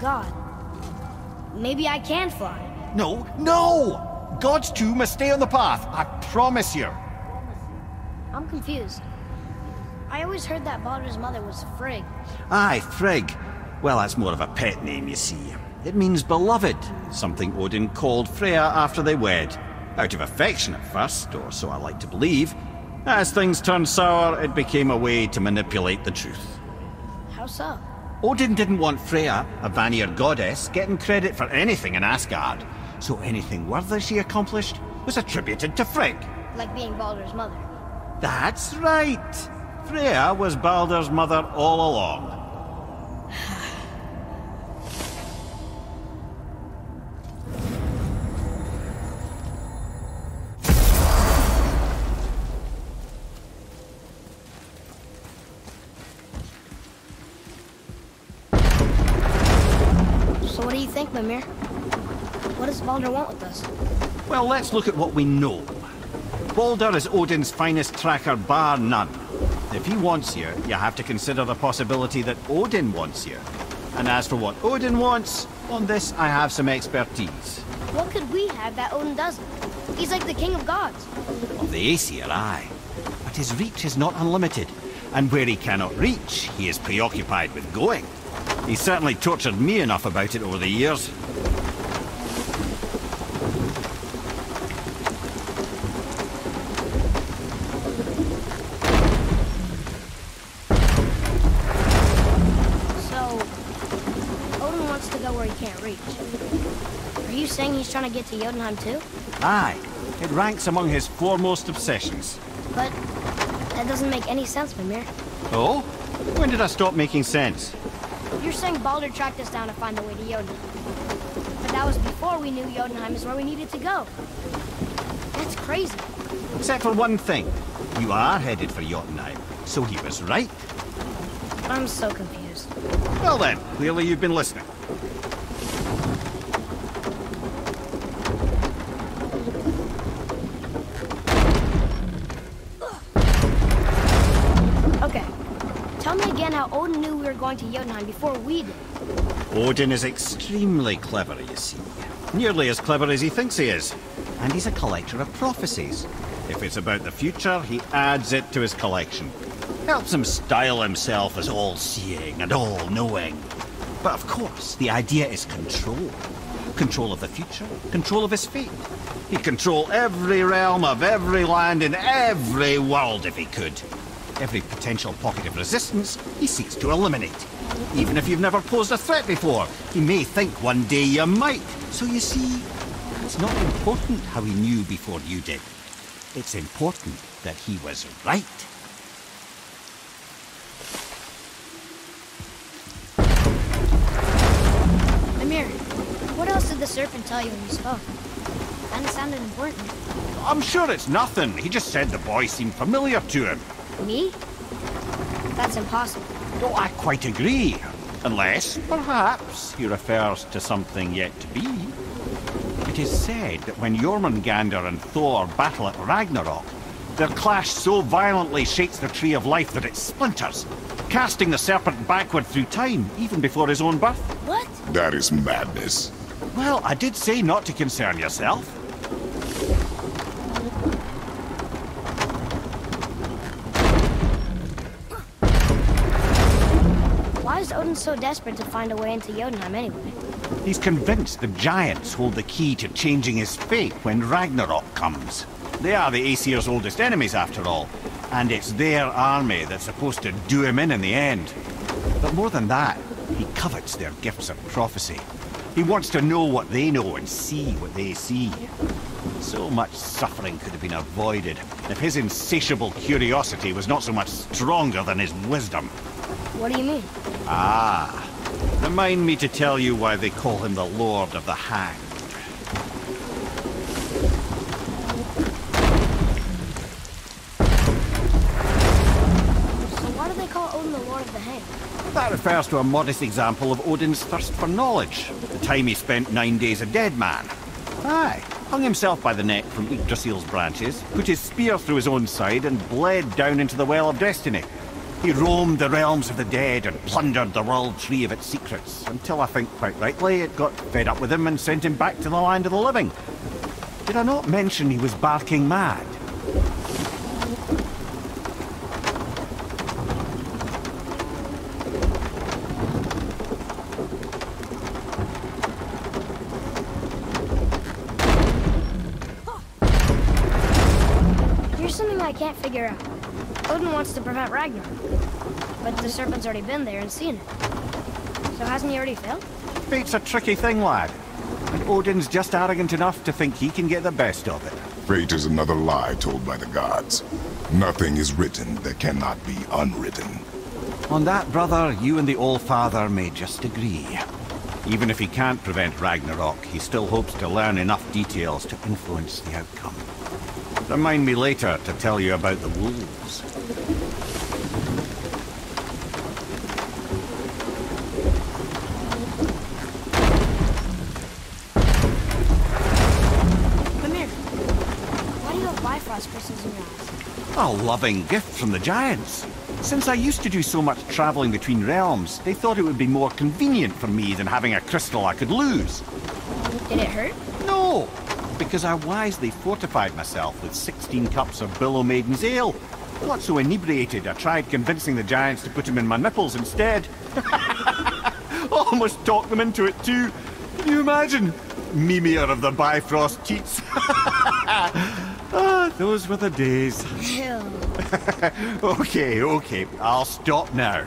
god. Maybe I can fly. No, no! Gods too must stay on the path, I promise you. I'm confused. I always heard that Baldur's mother was Frigg. Aye, Frigg. Well, that's more of a pet name, you see. It means beloved, something Odin called Freya after they wed. Out of affection at first, or so I like to believe. As things turned sour, it became a way to manipulate the truth. How so? Odin didn't want Freya, a Vanir goddess, getting credit for anything in Asgard. So anything worthy she accomplished was attributed to Frigg. Like being Baldur's mother. That's right! Freya was Baldur's mother all along. So what do you think, Mimir? What does Baldur want with us? Well, let's look at what we know. Baldur is Odin's finest tracker bar none. If he wants you, you have to consider the possibility that Odin wants you. And as for what Odin wants, on this I have some expertise. What could we have that Odin doesn't? He's like the king of gods. Of the Aesir, aye. But his reach is not unlimited. And where he cannot reach, he is preoccupied with going. He's certainly tortured me enough about it over the years. Are you saying he's trying to get to Jotunheim too? Aye. It ranks among his foremost obsessions. But that doesn't make any sense, Mimir. Oh? When did I stop making sense? You're saying Baldur tracked us down to find the way to Jotunheim. But that was before we knew Jotunheim is where we needed to go. That's crazy. Except for one thing. You are headed for Jotunheim, so he was right. I'm so confused. Well then, clearly you've been listening. Okay. Tell me again how Odin knew we were going to Jotunheim before we did. Odin is extremely clever, you see. Nearly as clever as he thinks he is. And he's a collector of prophecies. If it's about the future, he adds it to his collection. Helps him style himself as all-seeing and all-knowing. But of course, the idea is control. Control of the future, control of his fate. He'd control every realm of every land in every world if he could. Every potential pocket of resistance, he seeks to eliminate. Even if you've never posed a threat before, he may think one day you might. So you see, it's not important how he knew before you did. It's important that he was right. Mimir, what else did the serpent tell you when you spoke? Kinda sounded important. I'm sure it's nothing. He just said the boy seemed familiar to him. Me? That's impossible. Oh, I quite agree. Unless, perhaps, he refers to something yet to be. It is said that when Jormungandr and Thor battle at Ragnarok, their clash so violently shakes the tree of life that it splinters, casting the serpent backward through time, even before his own birth. What? That is madness. Well, I did say not to concern yourself. Why is Odin so desperate to find a way into Jotunheim anyway? He's convinced the giants hold the key to changing his fate when Ragnarok comes. They are the Aesir's oldest enemies, after all, and it's their army that's supposed to do him in the end. But more than that, he covets their gifts of prophecy. He wants to know what they know and see what they see. So much suffering could have been avoided if his insatiable curiosity was not so much stronger than his wisdom. What do you mean? Ah, remind me to tell you why they call him the Lord of the Hanged. So why do they call Odin the Lord of the Hanged? That refers to a modest example of Odin's thirst for knowledge. The time he spent 9 days a dead man. Aye, hung himself by the neck from Yggdrasil's branches, put his spear through his own side and bled down into the Well of Destiny. He roamed the realms of the dead and plundered the world tree of its secrets, until I think, quite rightly, it got fed up with him and sent him back to the land of the living. Did I not mention he was barking mad? Here's something I can't figure out. Odin wants to prevent Ragnarok, but the serpent's already been there and seen it. So hasn't he already failed? Fate's a tricky thing, lad. And Odin's just arrogant enough to think he can get the best of it. Fate is another lie told by the gods. Nothing is written that cannot be unwritten. On that, brother, you and the All-Father may just agree. Even if he can't prevent Ragnarok, he still hopes to learn enough details to influence the outcome. Remind me later to tell you about the wolves. Mimir, why do you have Bifrost crystals in your eyes? A loving gift from the giants. Since I used to do so much traveling between realms, they thought it would be more convenient for me than having a crystal I could lose. Did it hurt? No, because I wisely fortified myself with 16 cups of Billow Maiden's ale. Got so inebriated, I tried convincing the giants to put them in my nipples instead. Almost talked them into it too. Can you imagine? Mimir of the Bifrost teats. Ah, those were the days. Ew. Okay, I'll stop now.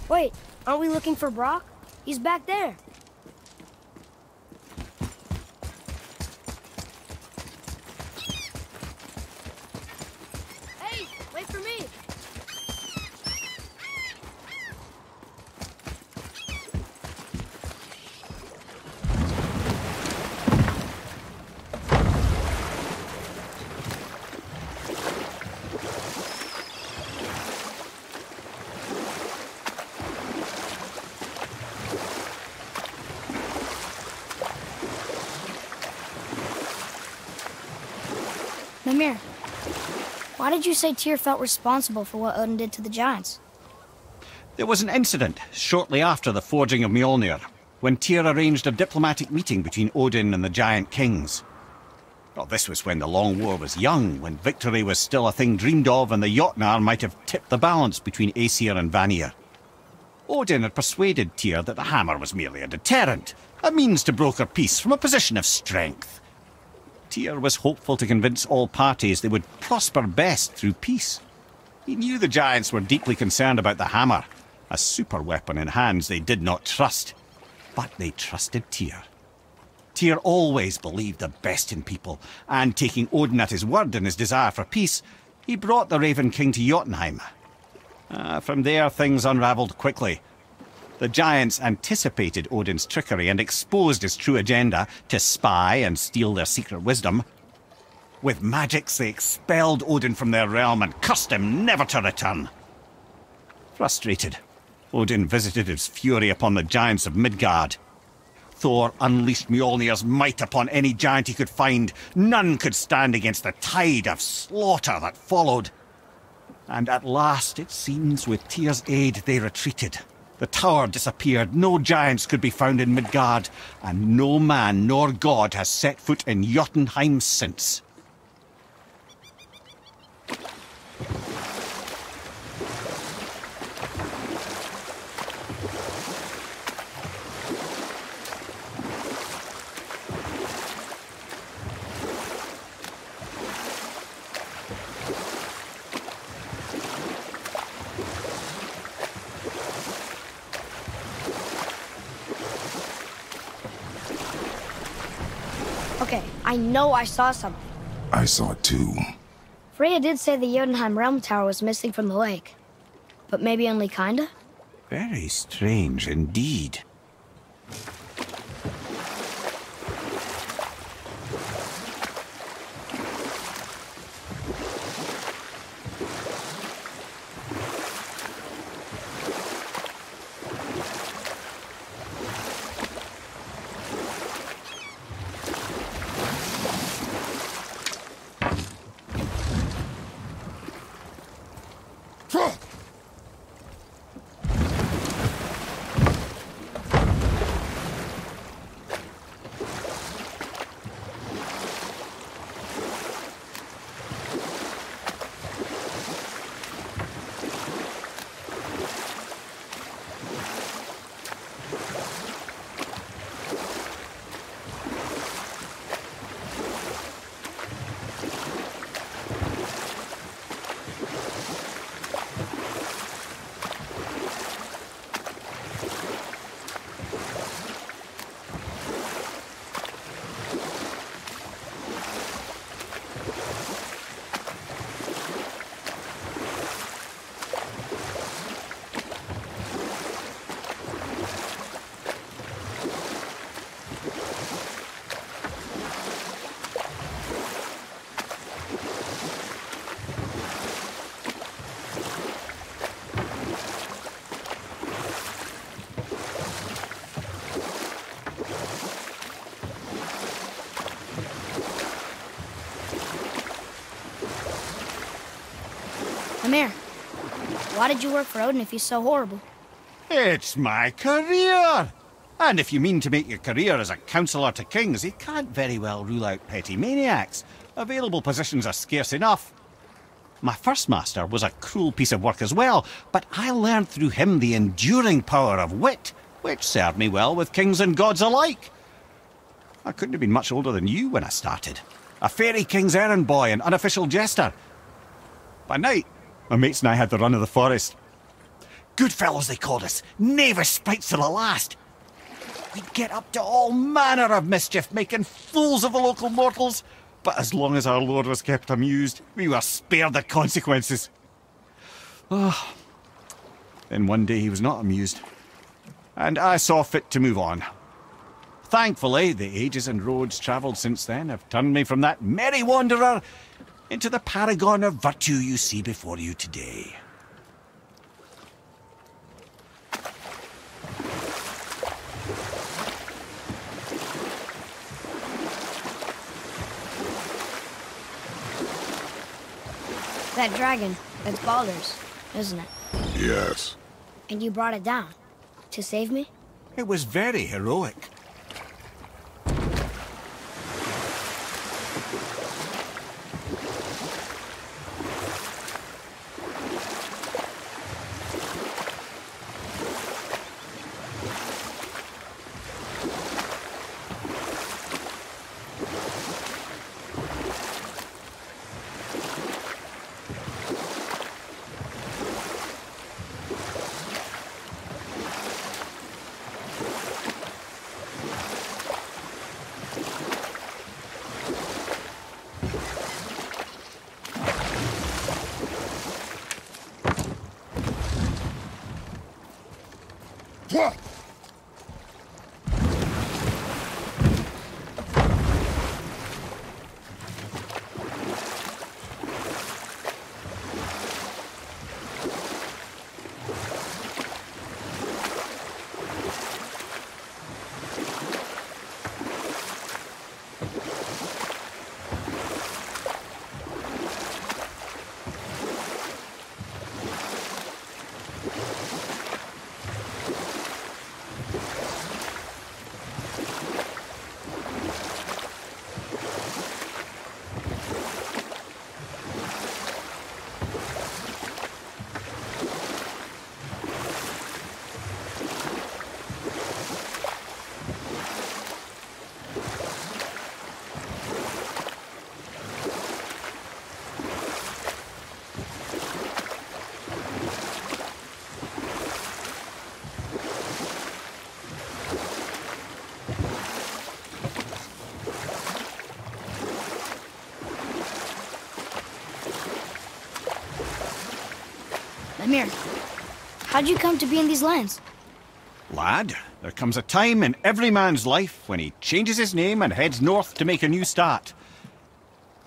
Wait, aren't we looking for Brock? He's back there. Hey, wait for me. Mimir, why did you say Tyr felt responsible for what Odin did to the giants? There was an incident shortly after the forging of Mjolnir, when Tyr arranged a diplomatic meeting between Odin and the giant kings. Well, this was when the Long War was young, when victory was still a thing dreamed of, and the Jotnar might have tipped the balance between Aesir and Vanir. Odin had persuaded Tyr that the hammer was merely a deterrent, a means to broker peace from a position of strength. Tyr was hopeful to convince all parties they would prosper best through peace. He knew the giants were deeply concerned about the hammer, a super weapon in hands they did not trust. But they trusted Tyr. Tyr always believed the best in people, and taking Odin at his word in his desire for peace, he brought the Raven King to Jotunheim. From there, things unravelled quickly. The giants anticipated Odin's trickery and exposed his true agenda to spy and steal their secret wisdom. With magics, they expelled Odin from their realm and cursed him never to return. Frustrated, Odin visited his fury upon the giants of Midgard. Thor unleashed Mjolnir's might upon any giant he could find. None could stand against the tide of slaughter that followed. And at last, it seems, with Tyr's aid, they retreated. The tower disappeared, no giants could be found in Midgard, and no man nor god has set foot in Jotunheim since. I know I saw something. I saw it too. Freya did say the Jotunheim Realm Tower was missing from the lake. But maybe only kinda? Very strange indeed. Mimir, why did you work for Odin if he's so horrible? It's my career! And if you mean to make your career as a counsellor to kings, he can't very well rule out petty maniacs. Available positions are scarce enough. My first master was a cruel piece of work as well, but I learned through him the enduring power of wit, which served me well with kings and gods alike. I couldn't have been much older than you when I started. A fairy king's errand boy and unofficial jester. By night, my mates and I had the run of the forest. Good fellows they called us, knavish sprites to the last. We'd get up to all manner of mischief, making fools of the local mortals. But as long as our lord was kept amused, we were spared the consequences. Ah. Then one day he was not amused, and I saw fit to move on. Thankfully, the ages and roads travelled since then have turned me from that merry wanderer into the paragon of virtue you see before you today. That dragon, that's Baldur's, isn't it? Yes. And you brought it down to save me? It was very heroic. Mimir, how'd you come to be in these lands? Lad, there comes a time in every man's life when he changes his name and heads north to make a new start.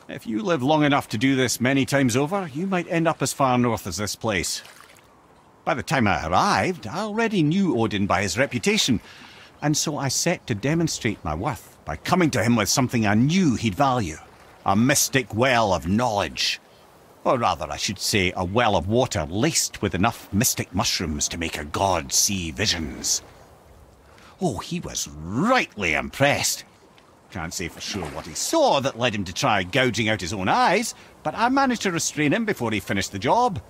If you live long enough to do this many times over, you might end up as far north as this place. By the time I arrived, I already knew Odin by his reputation, and so I set to demonstrate my worth by coming to him with something I knew he'd value. A mystic well of knowledge. Or rather, I should say, a well of water laced with enough mystic mushrooms to make a god see visions. Oh, he was rightly impressed. Can't say for sure what he saw that led him to try gouging out his own eyes, but I managed to restrain him before he finished the job.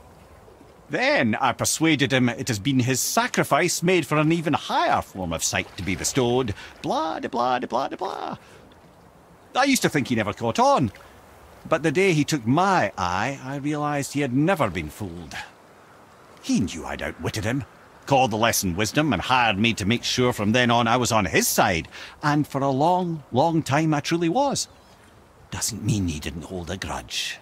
Then I persuaded him it has been his sacrifice made for an even higher form of sight to be bestowed. Blah, de blah, de blah, de blah. I used to think he never caught on. But the day he took my eye, I realised he had never been fooled. He knew I'd outwitted him, called the lesson wisdom, and hired me to make sure from then on I was on his side. And for a long, long time I truly was. Doesn't mean he didn't hold a grudge.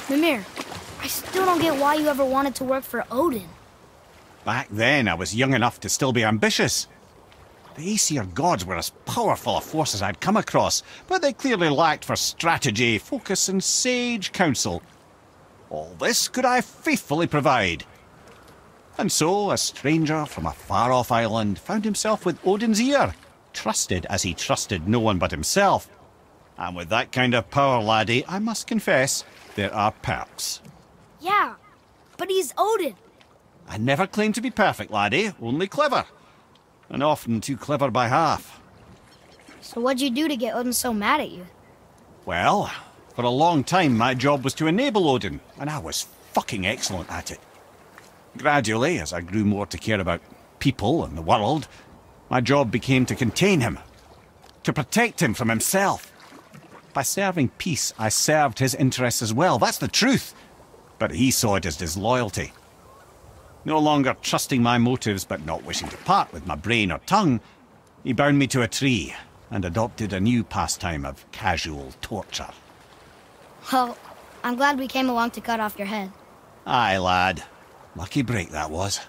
Mimir, I still don't get why you ever wanted to work for Odin. Back then, I was young enough to still be ambitious. The Aesir gods were as powerful a force as I'd come across, but they clearly lacked for strategy, focus, and sage counsel. All this could I faithfully provide. And so, a stranger from a far-off island found himself with Odin's ear, trusted as he trusted no one but himself. And with that kind of power, laddie, I must confess, there are perks. Yeah, but he's Odin. I never claimed to be perfect, laddie, only clever. And often too clever by half. So what'd you do to get Odin so mad at you? Well, for a long time my job was to enable Odin, and I was fucking excellent at it. Gradually, as I grew more to care about people and the world, my job became to contain him, to protect him from himself. By serving peace, I served his interests as well, that's the truth. But he saw it as disloyalty. No longer trusting my motives but not wishing to part with my brain or tongue, he bound me to a tree and adopted a new pastime of casual torture. Well, I'm glad we came along to cut off your head. Aye, lad. Lucky break that was.